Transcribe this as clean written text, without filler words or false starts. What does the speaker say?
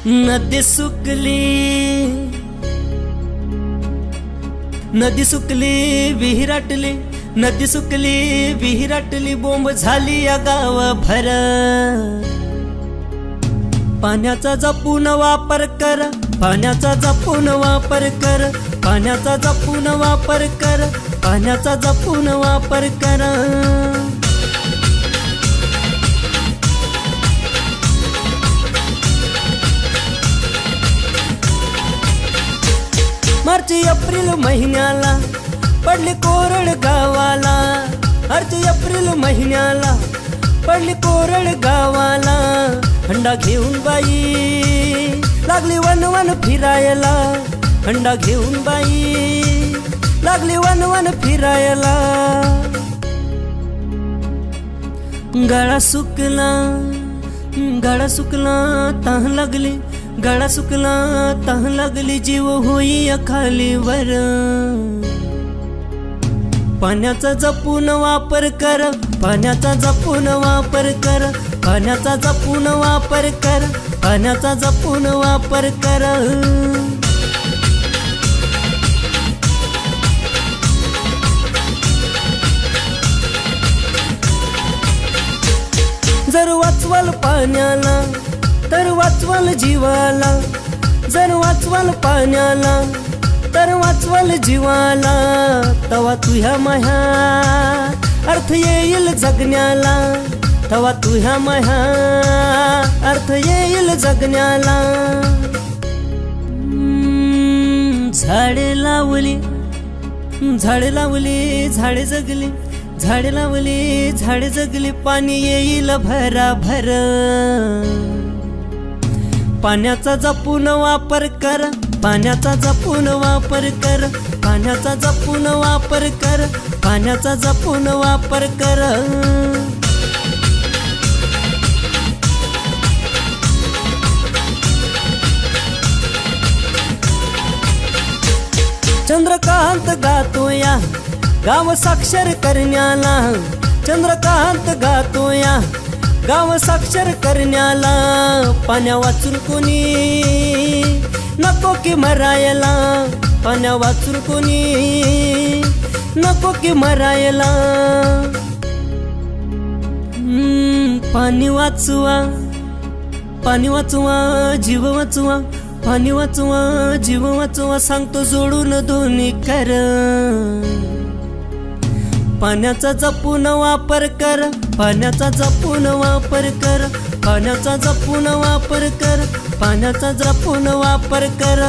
नदी सुकली विहिराटली, नदी सुकली विहिराटली, बोंब झाली या गावभर। पाण्याचा जपून वापर कर, पाण्याचा जपून वापर कर, पाण्याचा जपून वापर कर, पाण्याचा जपून वापर कर। मार्च एप्रिल महिन्याला पडली कोरड गावाला, मार्च एप्रिल महिन्याला पडली कोरड गावाला। हंडा घेऊन बाई लागली वन वन फिरायला, हंडा घेऊन बाई लागली वन वन फिरायला। गळा सुकला, गळा सुकला तह लागली, गळा सुकला तह लागली, जीव होई खालीवर। पाण्याचा जपून वापर कर, पाण्याचा जपून वापर कर, पाण्याचा जपून वापर कर, पाण्याचा जपून वापर कर। जर वाचवाल पाण्याला तर वाचवाल जीवाला, जर वाचवाल पाण्याला तर वाचवाल जीवाला। तवा तुह्या माह्या अर्थ येईल जगण्याला, तवा तुह्या माह्या अर्थ येईल जगण्याला। झाडे लावली, झाडे लावली, झाडे जगली, झाडे लावली, झाडे जगली, पाणी येईल भराभर। पाण्याचा जपून वापर कर, पाण्याचा जपून वापर कर, पाण्याचा जपून वापर कर, पाण्याचा जपून वापर कर। चंद्रकांत गातोया गाव साक्षर करण्याला, चंद्रकांत गातोया गाव साक्षर करण्याला। पाण्या वाचून कोणी नको की मरायला, पाण्या वाचून कोणी नको की मरायला। पाणी वाचवा, पाणी वाचवा, जीव वाचवा, पाणी वाचवा, जीव वाचवा, सांगतो जोडून दोन्ही कर। पाण्याचा जपून वापर कर, पाण्याचा जपून वापर कर, पाण्याचा जपून वापर कर, पाण्याचा जपून वापर कर।